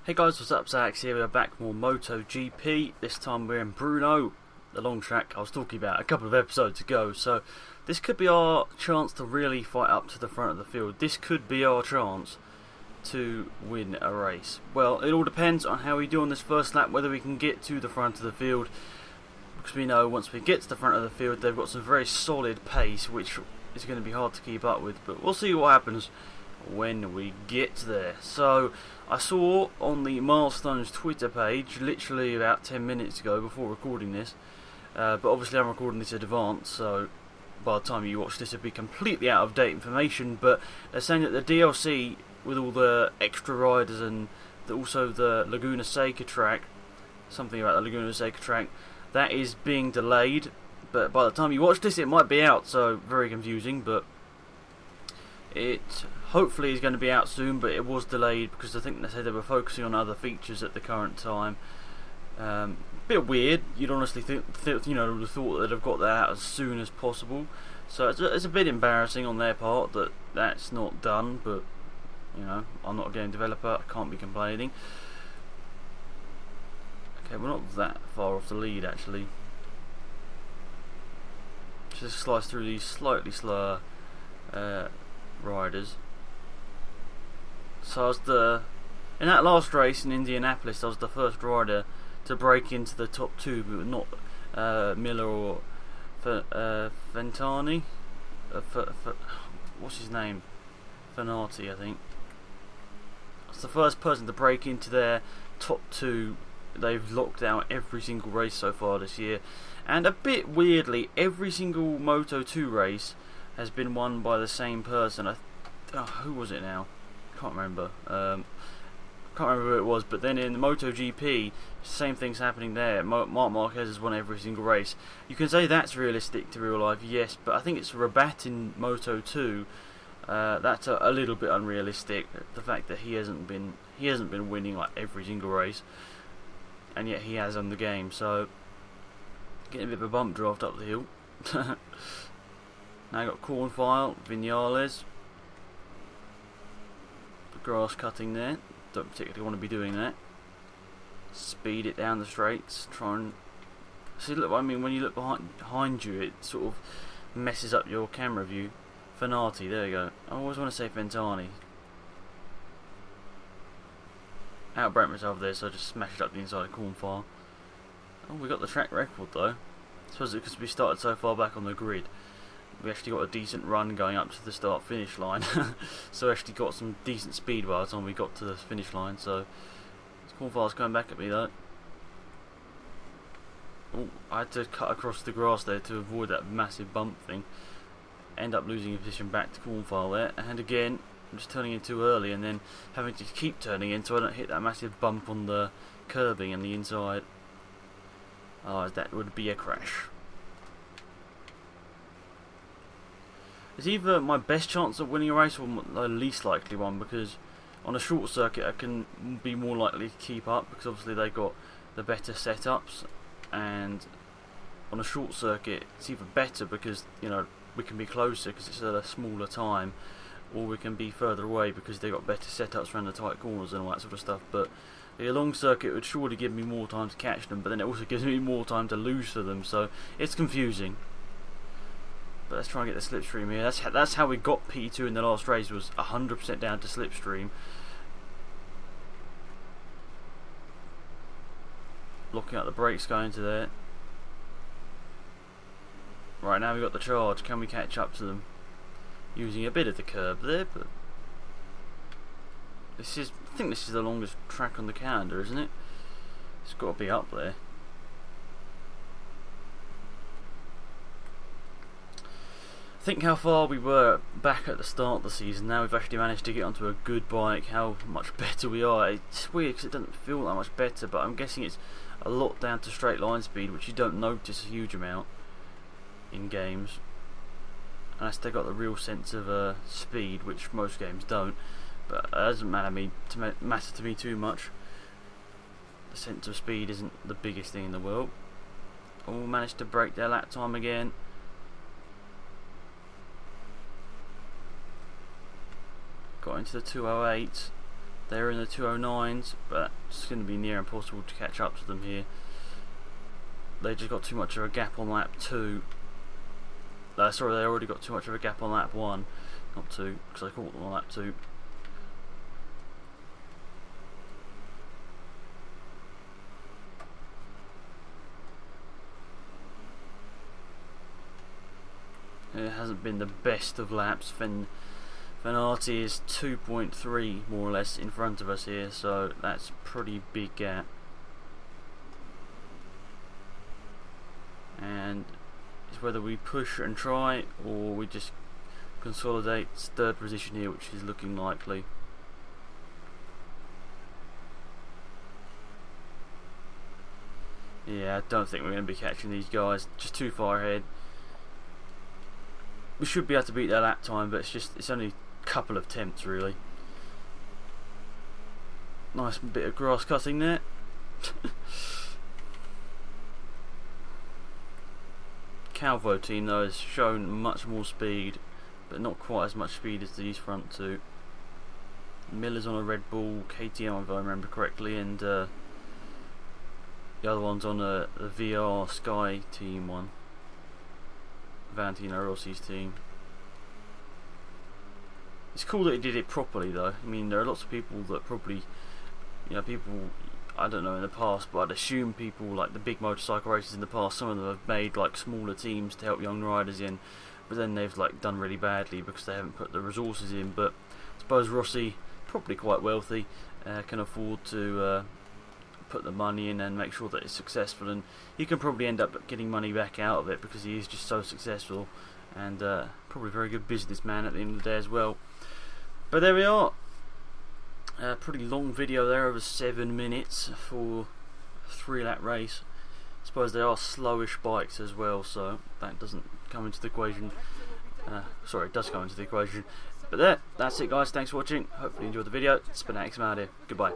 Hey guys, what's up? Zach here. We're back more MotoGP. This time we're in Brno, the long track I was talking about a couple of episodes ago. So this could be our chance to really fight up to the front of the field. This could be our chance to win a race. Well, it all depends on how we do on this first lap, whether we can get to the front of the field. Because we know once we get to the front of the field, they've got some very solid pace, which is going to be hard to keep up with. But we'll see what happens when we get there. So I saw on the Milestones Twitter page literally about 10 minutes ago before recording this, but obviously I'm recording this in advance, so by the time you watch this it'll be completely out of date information. But they're saying that the DLC with all the extra riders and also the Laguna Seca track, something about the Laguna Seca track, that is being delayed. But by the time you watch this it might be out, so very confusing. But it hopefully is going to be out soon, but it was delayed because I think they said they were focusing on other features at the current time. Bit weird. You'd honestly would have thought they'd have got that out as soon as possible. So it's a bit embarrassing on their part that that's not done. But you know, I'm not a game developer. I can't be complaining. Okay, we're not that far off the lead actually. Just slice through these slightly slower riders. So I was in that last race in Indianapolis, I was the first rider to break into the top two, but not Miller or Ventani. What's his name? Fenati, I think. I was the first person to break into their top two. They've locked out every single race so far this year, and a bit weirdly, every single Moto 2 race has been won by the same person. Who was it now? Can't remember. Can't remember who it was. But then in the MotoGP, same thing's happening there. Marc Marquez has won every single race. You can say that's realistic to real life, yes, but I think it's Rabat in Moto 2. That's a little bit unrealistic. The fact that he hasn't been winning like every single race, and yet he has won the game. So getting a bit of a bump draft up the hill. Now got Cornfile, Vinales, the grass cutting there. Don't particularly want to be doing that. Speed it down the straights. Try and see. Look, I mean, when you look behind you, it sort of messes up your camera view. Fenati, there you go. I always want to say Ventani. Outbraked myself there, so I just smashed up the inside of Cornfile. Oh, we got the track record though. I suppose it's because we started so far back on the grid. We actually got a decent run going up to the start-finish line, so actually got some decent speed by the time we got to the finish line. So Cornfile's coming back at me though. Oh, I had to cut across the grass there to avoid that massive bump thing. End up losing a position back to Cornfile there, and again I'm just turning in too early and then having to keep turning in so I don't hit that massive bump on the curbing and the inside. Oh, that would be a crash. It's either my best chance of winning a race or the least likely one, because on a short circuit I can be more likely to keep up because obviously they got the better setups, and on a short circuit it's either better because you know we can be closer because it's at a smaller time, or we can be further away because they got better setups around the tight corners and all that sort of stuff. But the long circuit would surely give me more time to catch them, but then it also gives me more time to lose to them, so it's confusing. But let's try and get the slipstream here. That's how we got P2 in the last race, was 100% down to slipstream. Locking out the brakes going to there. Right, now we've got the charge. Can we catch up to them? Using a bit of the curb there, but I think this is the longest track on the calendar, isn't it? It's got to be up there. Think how far we were back at the start of the season. Now we've actually managed to get onto a good bike, how much better we are. It's weird because it doesn't feel that much better, but I'm guessing it's a lot down to straight line speed, which you don't notice a huge amount in games, unless they've got the real sense of speed, which most games don't. But it doesn't matter to me too much. The sense of speed isn't the biggest thing in the world. All managed to break their lap time again. Got into the 208. They're in the 209s, but it's going to be near impossible to catch up to them here. They just got too much of a gap on lap 2. Sorry, they already got too much of a gap on lap 1, not 2, because I caught them on lap 2. It hasn't been the best of laps. Vanarti is 2.3 more or less in front of us here, so that's pretty big gap. And it's whether we push and try or we just consolidate third position here, which is looking likely. Yeah, I don't think we're going to be catching these guys, just too far ahead. We should be able to beat their lap time, but it's only a couple of attempts really. Nice bit of grass cutting there. Calvo team though has shown much more speed, but not quite as much speed as these front two. Miller's on a Red Bull KTM if I remember correctly, and the other one's on the VR Sky team one. Valentino Rossi's team. It's cool that he did it properly though. I mean, there are lots of people that probably, people, I don't know in the past, but I'd assume people like the big motorcycle races in the past, some of them have made like smaller teams to help young riders in, but then they've like done really badly because they haven't put the resources in. But I suppose Rossi, probably quite wealthy, can afford to put the money in and make sure that it's successful, and he can probably end up getting money back out of it because he is just so successful, and probably a very good businessman at the end of the day as well. But there we are, a pretty long video there, over 7 minutes for a 3-lap race. I suppose they are slowish bikes as well, so that doesn't come into the equation. Sorry, it does come into the equation. But that's it guys, thanks for watching, hopefully you enjoyed the video. It's been X out here, goodbye.